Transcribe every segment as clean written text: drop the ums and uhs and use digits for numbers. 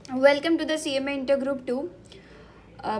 Welcome to the CMA inter group 2।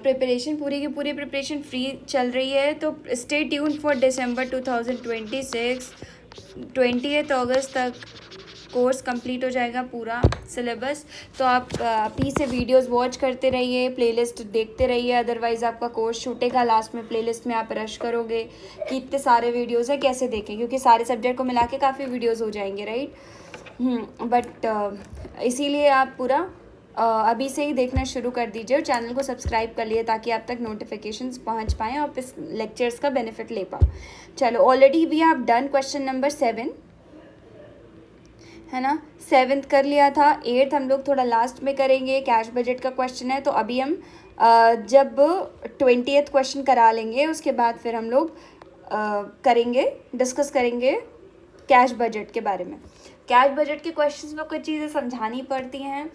Preparation पूरी की पूरी प्रिपरेशन फ्री चल रही है, तो स्टे ट्यून फॉर दिसंबर 2026। 20 अगस्त तक कोर्स कंप्लीट हो जाएगा पूरा सिलेबस। तो आप अभी से वीडियोस वॉच करते रहिए, प्लेलिस्ट देखते रहिए, अदरवाइज़ आपका कोर्स छूटेगा। लास्ट में प्लेलिस्ट में आप रश करोगे कि इतने सारे वीडियोस हैं कैसे देखें, क्योंकि सारे सब्जेक्ट को मिला के काफ़ी वीडियोस हो जाएंगे, राइट। बट इसीलिए आप पूरा अभी से ही देखना शुरू कर दीजिए और चैनल को सब्सक्राइब कर लिए, ताकि आप तक नोटिफिकेशंस पहुंच पाएँ और इस लेक्चर्स का बेनिफिट ले पाओ। चलो, already we have done question number 7, है ना। 7th कर लिया था। 8th हम लोग थोड़ा लास्ट में करेंगे, कैश बजट का क्वेश्चन है। तो अभी हम जब 20th क्वेश्चन करा लेंगे, उसके बाद फिर हम लोग करेंगे, डिस्कस करेंगे कैश बजट के बारे में। कैश बजट के क्वेश्चंस में कुछ चीज़ें समझानी पड़ती हैं,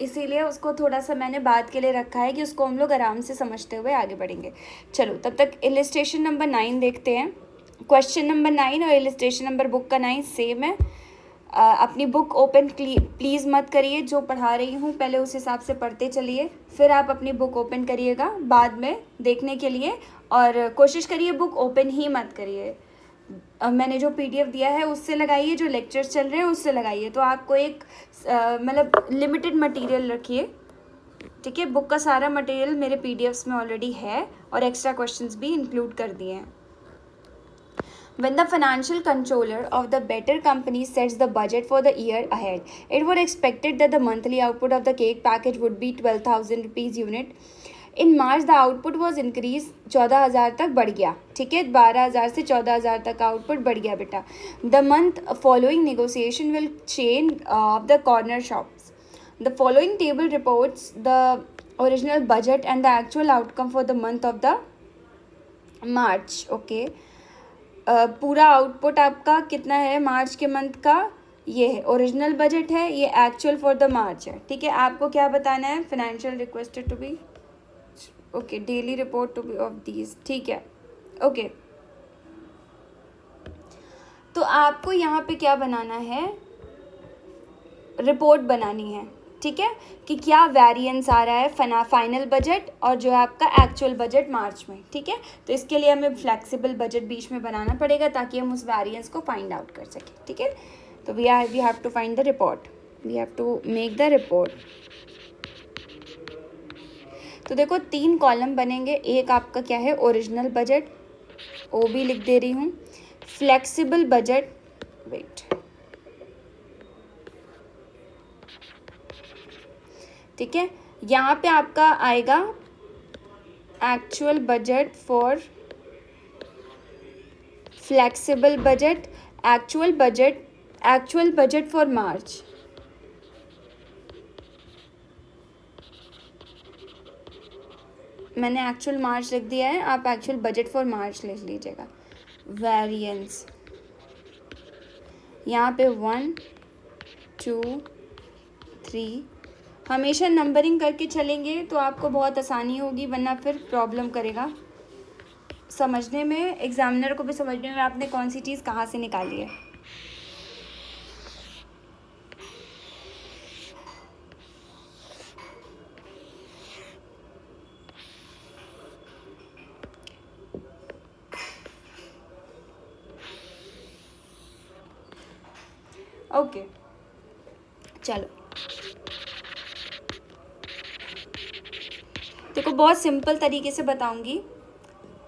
इसीलिए उसको थोड़ा सा मैंने बात के लिए रखा है कि उसको हम लोग आराम से समझते हुए आगे बढ़ेंगे। चलो, तब तक इलिस्ट्रेशन नंबर 9 देखते हैं। क्वेश्चन नंबर 9 और इलिस्ट्रेशन नंबर बुक का 9 सेम है। अपनी बुक ओपन प्लीज़ मत करिए, जो पढ़ा रही हूँ पहले उस हिसाब से पढ़ते चलिए, फिर आप अपनी बुक ओपन करिएगा बाद में देखने के लिए। और कोशिश करिए बुक ओपन ही मत करिए। मैंने जो PDF दिया है उससे लगाइए, जो लेक्चर्स चल रहे हैं उससे लगाइए। तो आपको एक मतलब लिमिटेड मटेरियल रखिए, ठीक है। बुक का सारा मटेरियल मेरे PDFs में ऑलरेडी है और एक्स्ट्रा क्वेश्चंस भी इंक्लूड कर दिए हैं। When the financial controller of the better company sets the budget for the year ahead, it was expected that the monthly output of the cake package would be 12,000 rupees unit. In March the output was increase, 14,000 तक बढ़ गया, ठीक है। 12,000 से 14,000 तक output बढ़ गया बेटा। The month following negotiation will chain of the corner shops. The following table reports the original budget and the actual outcome for the month of the March. Okay, पूरा आउटपुट आपका कितना है मार्च के मंथ का, ये है ओरिजिनल बजट है, ये एक्चुअल फॉर द मार्च है, ठीक है। आपको क्या बताना है, financial requested to be, okay, daily report to be of these, ठीक है, ओके। तो आपको यहाँ पे क्या बनाना है, रिपोर्ट बनानी है, ठीक है, कि क्या वेरिएंस आ रहा है फाइनल बजट और जो है आपका एक्चुअल बजट मार्च में, ठीक है। तो इसके लिए हमें फ्लेक्सिबल बजट बीच में बनाना पड़ेगा ताकि हम उस वेरिएंस को फाइंड आउट कर सकें, ठीक है। तो we have to find the report, we have to make the report. तो देखो 3 कॉलम बनेंगे। एक आपका क्या है, ओरिजिनल बजट, ओ भी लिख दे रही हूँ, फ्लेक्सिबल बजट, वेट, ठीक है। यहाँ पे आपका आएगा actual budget for flexible budget, actual budget for March. मैंने एक्चुअल मार्च लिख दिया है, आप एक्चुअल बजट फॉर मार्च लिख लीजिएगा। वेरिएंस यहाँ पे 1 2 3, हमेशा नंबरिंग करके चलेंगे तो आपको बहुत आसानी होगी, वरना फिर प्रॉब्लम करेगा समझने में, एग्जामिनर को भी समझने में आपने कौन सी चीज़ कहाँ से निकाली है। ओके, चलो देखो, बहुत सिंपल तरीके से बताऊंगी,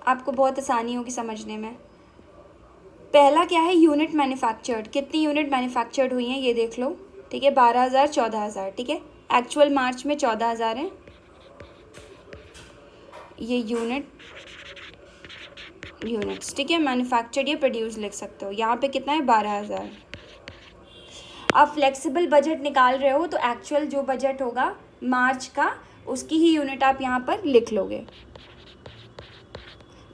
आपको बहुत आसानी होगी समझने में। पहला क्या है, यूनिट मैन्युफैक्चर्ड, कितनी यूनिट मैन्युफैक्चर्ड हुई हैं ये देख लो, ठीक है। 12,000, 14,000, ठीक है। एक्चुअल मार्च में 14,000 है, ये यूनिट्स, ठीक है। मैन्युफैक्चर्ड या प्रोड्यूस लिख सकते हो। यहाँ पे कितना है, 12,000। आप फ्लेक्सिबल बजट निकाल रहे हो तो एक्चुअल जो बजट होगा मार्च का, उसकी ही यूनिट आप यहाँ पर लिख लोगे,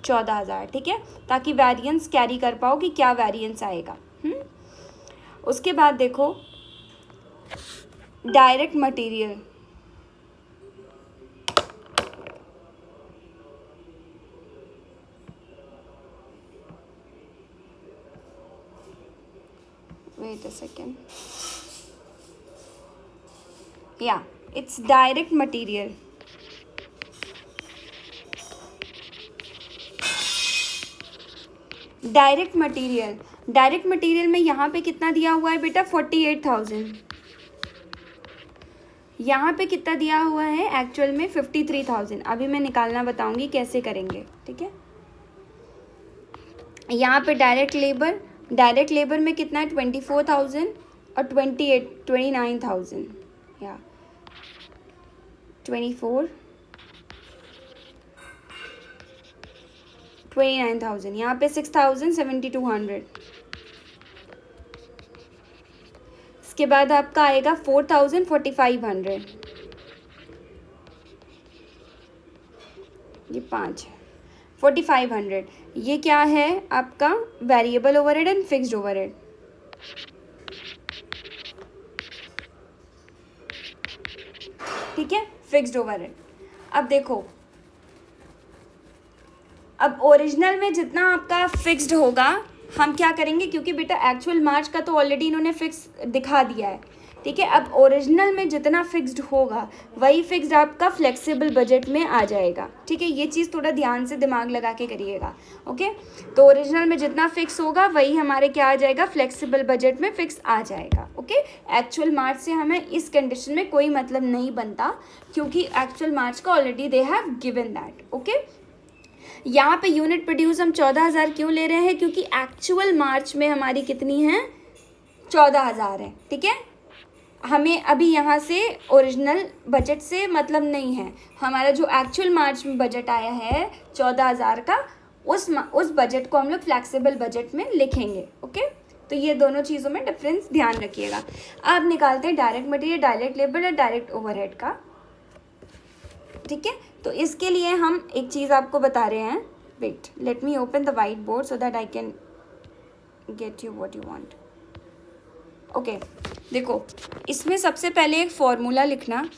14,000, ठीक है, ताकि वेरिएंस कैरी कर पाओ कि क्या वेरिएंस आएगा। उसके बाद देखो direct material, wait a second, या it's direct material. Direct material, direct material में यहाँ पे कितना दिया हुआ है बेटा 48,000, यहाँ पे कितना दिया हुआ है एक्चुअल में 53,000। अभी मैं निकालना बताऊंगी कैसे करेंगे, ठीक है। यहाँ पे डायरेक्ट लेबर में कितना है 24,000 और 29,000 या 29,000, यहाँ पे 6,7,200। इसके बाद आपका आएगा 4,000, 4,500, ये 5 है 4,500। ये क्या है आपका variable overhead and fixed overhead. ठीक है, फिक्स्ड ओवरहेड। अब देखो, अब ओरिजिनल में जितना आपका फिक्स्ड होगा हम क्या करेंगे, क्योंकि बेटा एक्चुअल मार्च का तो ऑलरेडी इन्होंने फिक्स दिखा दिया है, ठीक है। अब ओरिजिनल में जितना फिक्स्ड होगा वही फिक्स्ड आपका फ्लेक्सिबल बजट में आ जाएगा, ठीक है। ये चीज़ थोड़ा ध्यान से दिमाग लगा के करिएगा, ओके। तो ओरिजिनल में जितना फिक्स होगा वही हमारे क्या आ जाएगा, फ्लेक्सिबल बजट में फिक्स आ जाएगा, ओके। एक्चुअल मार्च से हमें इस कंडीशन में कोई मतलब नहीं बनता, क्योंकि एक्चुअल मार्च का already they have given that, okay. यहाँ पे यूनिट प्रोड्यूस हम 14,000 क्यों ले रहे हैं, क्योंकि एक्चुअल मार्च में हमारी कितनी है 14,000 है, ठीक है। हमें अभी यहाँ से ओरिजिनल बजट से मतलब नहीं है, हमारा जो एक्चुअल मार्च में बजट आया है 14,000 का, उस बजट को हम लोग फ्लैक्सिबल बजट में लिखेंगे, ओके। तो ये दोनों चीज़ों में डिफरेंस ध्यान रखिएगा। अब निकालते हैं डायरेक्ट मटेरियल, डायरेक्ट लेबर और डायरेक्ट ओवरहेड का, ठीक है। तो इसके लिए हम एक चीज़ आपको बता रहे हैं, wait let me open the white board so that I can get you what you want, okay. देखो, इसमें सबसे पहले एक फॉर्मूला लिखना,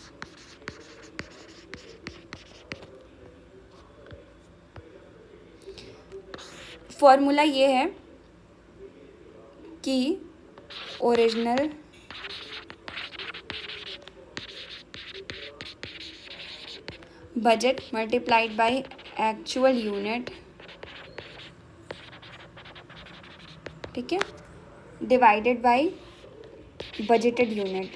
फॉर्मूला ये है कि original budget multiplied by actual unit, ठीक है, डिवाइडेड बाय बजटेड यूनिट।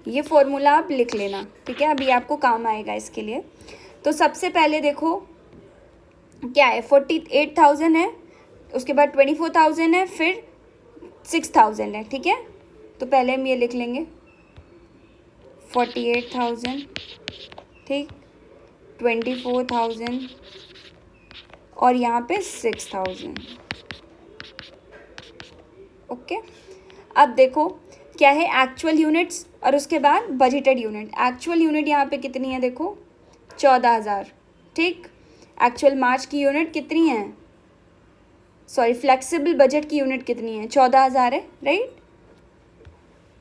ये फॉर्मूला आप लिख लेना, ठीक है, अभी आपको काम आएगा इसके लिए। तो सबसे पहले देखो क्या है, 48,000 है, उसके बाद 24,000 है, फिर 6,000 है, ठीक है। तो पहले हम ये लिख लेंगे 48,000, ठीक, 24,000 और यहाँ पे 6,000, ओके। अब देखो क्या है एक्चुअल यूनिट्स और उसके बाद बजटेड यूनिट। एक्चुअल यूनिट यहाँ पे कितनी है, देखो 14,000, ठीक। एक्चुअल मार्च की यूनिट कितनी है, सॉरी फ्लेक्सिबल बजट की यूनिट कितनी है 14,000 है, राइट।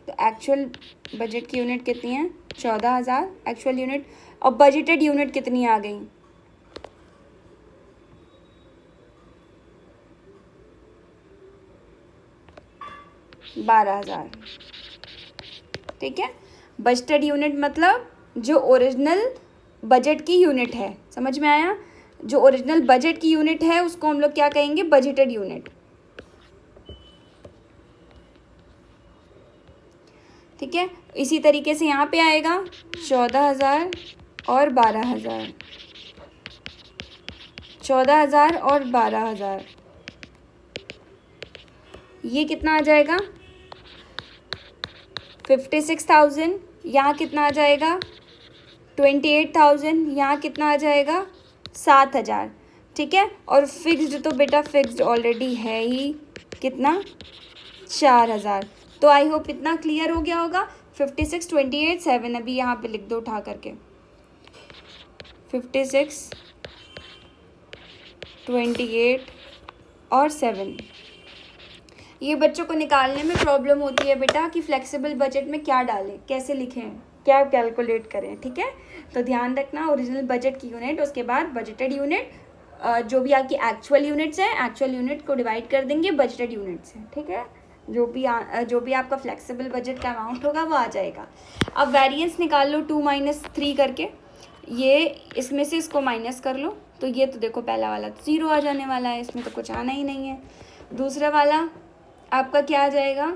तो एक्चुअल बजट की यूनिट कितनी है 14,000 एक्चुअल यूनिट, और बजटेड यूनिट कितनी आ गई 12,000, ठीक है। बजटेड यूनिट मतलब जो ओरिजिनल बजट की यूनिट है, समझ में आया। जो ओरिजिनल बजट की यूनिट है उसको हम लोग क्या कहेंगे, बजटेड यूनिट, ठीक है। इसी तरीके से यहाँ पे आएगा 14,000 और 12,000, 14,000 और 12,000, ये कितना आ जाएगा 56,000। यहाँ कितना आ जाएगा 28,000, यहाँ कितना आ जाएगा 7,000, ठीक है। और फिक्स्ड तो बेटा फिक्स्ड ऑलरेडी है ही, कितना 4,000। तो आई होप इतना क्लियर हो गया होगा। 56, 28, 7 अभी यहाँ पे लिख दो उठा करके, 56, 28 और 7। ये बच्चों को निकालने में प्रॉब्लम होती है बेटा कि फ्लेक्सिबल बजट में क्या डालें, कैसे लिखें, क्या कैलकुलेट करें, ठीक है। तो ध्यान रखना, ओरिजिनल बजट की यूनिट, उसके बाद बजटेड यूनिट, जो भी आपकी एक्चुअल यूनिट्स हैं एक्चुअल यूनिट को डिवाइड कर देंगे बजटेड यूनिट से, ठीक है। जो भी आपका फ्लेक्सिबल बजट का अमाउंट होगा वो आ जाएगा। अब वेरिएंस निकाल लो 2 - 3 करके, ये इसमें से इसको माइनस कर लो, तो ये तो देखो पहला वाला तो 0 आ जाने वाला है, इसमें तो कुछ आना ही नहीं है। दूसरा वाला आपका क्या आ जाएगा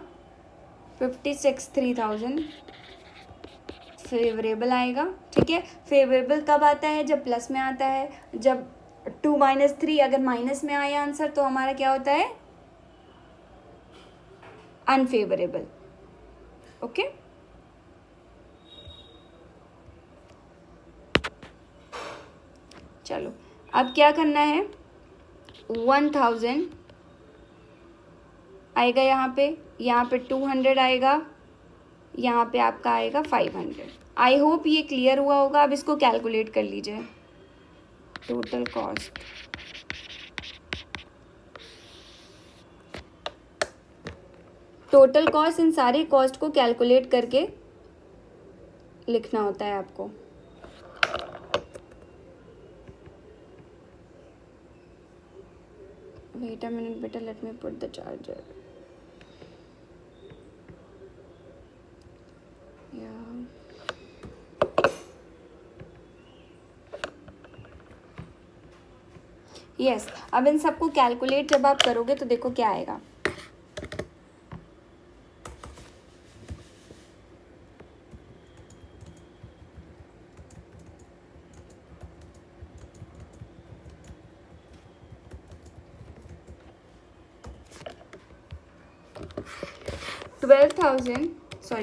56,3,000 फेवरेबल आएगा। ठीक है, फेवरेबल कब आता है? जब प्लस में आता है। जब 2 - 3 अगर माइनस में आया आंसर तो हमारा क्या होता है? अनफेवरेबल। ओके, चलो अब क्या करना है, 1000 आएगा यहाँ पे 200 आएगा, यहाँ पे आपका आएगा 500। आई होप ये क्लियर हुआ होगा। अब इसको कैलकुलेट कर लीजिए, टोटल कॉस्ट। टोटल कॉस्ट, इन सारे कॉस्ट को कैलकुलेट करके लिखना होता है आपको। Wait a minute बेटा, let me put the charger. Yeah. Yes, अब इन सबको कैलकुलेट जब आप करोगे तो देखो क्या आएगा।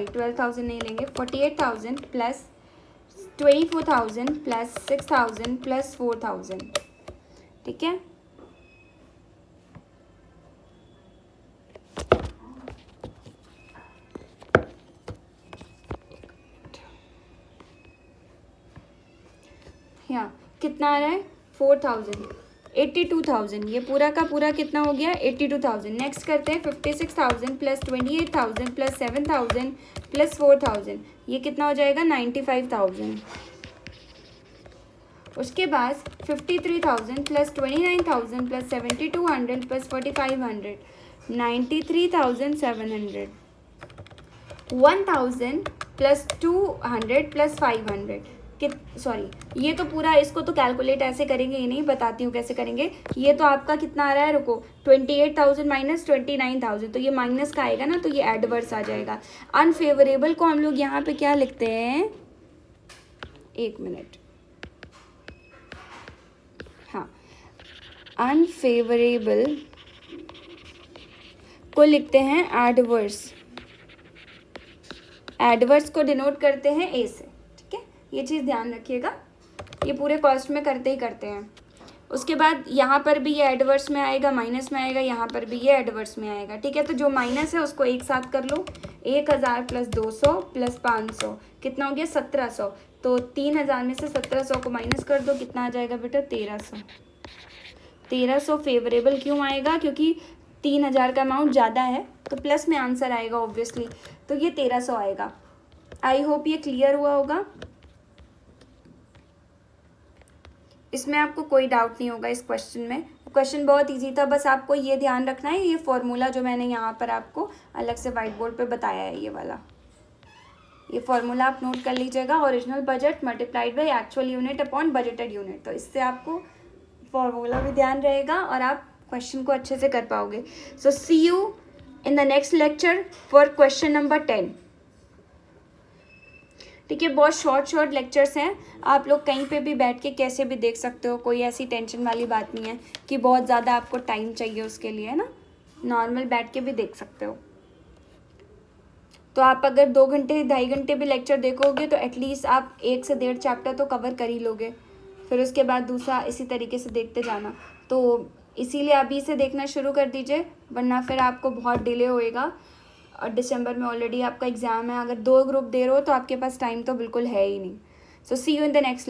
ट्वेल्व थाउजेंड नहीं लेंगे, 48,000 प्लस 24,000 प्लस 6,000 प्लस 4,000। ठीक है, यहाँ कितना आ रहा है 4,000, 82,000। ये पूरा का पूरा कितना हो गया 82,000। नेक्स्ट करते हैं 56,000 प्लस 28,000 प्लस 7,000 प्लस 4,000, ये कितना हो जाएगा 95,000। उसके बाद 53,000 plus 29,000 plus 7,200 plus 4,500, 93,700। 1,000 plus 200 plus 500 sorry ये तो पूरा, इसको तो कैलकुलेट ऐसे करेंगे ही नहीं, बताती हूँ कैसे करेंगे। ये तो आपका कितना आ रहा है, रुको, 28,000 माइनस 29,000, तो ये माइनस का आएगा ना, तो ये एडवर्स आ जाएगा। अनफेवरेबल को हम लोग यहाँ पे क्या लिखते हैं, 1 मिनट, हाँ, अनफेवरेबल को लिखते हैं एडवर्स। एडवर्स को डिनोट करते हैं ए से। ठीक है, ये चीज़ ध्यान रखिएगा, ये पूरे कॉस्ट में करते ही करते हैं। उसके बाद यहाँ पर भी ये एडवर्स में आएगा, माइनस में आएगा, यहाँ पर भी ये एडवर्स में आएगा। ठीक है, तो जो माइनस है उसको एक साथ कर लो, 1,000 प्लस 200 प्लस 500 कितना हो गया 1,700। तो 3,000 में से 1,700 को माइनस कर दो, कितना आ जाएगा बेटा 1,300। 1,300 फेवरेबल क्यों आएगा, क्योंकि 3,000 का अमाउंट ज़्यादा है तो प्लस में आंसर आएगा ऑब्वियसली, तो ये 1,300 आएगा। आई होप ये क्लियर हुआ होगा, इसमें आपको कोई डाउट नहीं होगा इस क्वेश्चन में। क्वेश्चन बहुत इजी था, बस आपको ये ध्यान रखना है, ये फॉर्मूला जो मैंने यहाँ पर आपको अलग से वाइट बोर्ड पे बताया है, ये वाला, ये फॉर्मूला आप नोट कर लीजिएगा, original budget multiplied by actual unit upon budgeted unit. तो इससे आपको फॉर्मूला भी ध्यान रहेगा और आप क्वेश्चन को अच्छे से कर पाओगे। So see you in the next lecture for question number 10। ठीक है, बहुत शॉर्ट लेक्चर्स हैं, आप लोग कहीं पे भी बैठ के कैसे भी देख सकते हो, कोई ऐसी टेंशन वाली बात नहीं है कि बहुत ज़्यादा आपको टाइम चाहिए उसके लिए, है ना, नॉर्मल बैठ के भी देख सकते हो। तो आप अगर 2 घंटे 2.5 घंटे भी लेक्चर देखोगे तो एटलीस्ट आप 1 से 1.5 चैप्टर तो कवर कर ही लोगे, फिर उसके बाद दूसरा इसी तरीके से देखते जाना। तो इसीलिए अभी से देखना शुरू कर दीजिए, वरना फिर आपको बहुत डिले होएगा, और दिसंबर में ऑलरेडी आपका एग्ज़ाम है। अगर 2 ग्रुप दे रहे हो तो आपके पास टाइम तो बिल्कुल है ही नहीं। सो see you in the next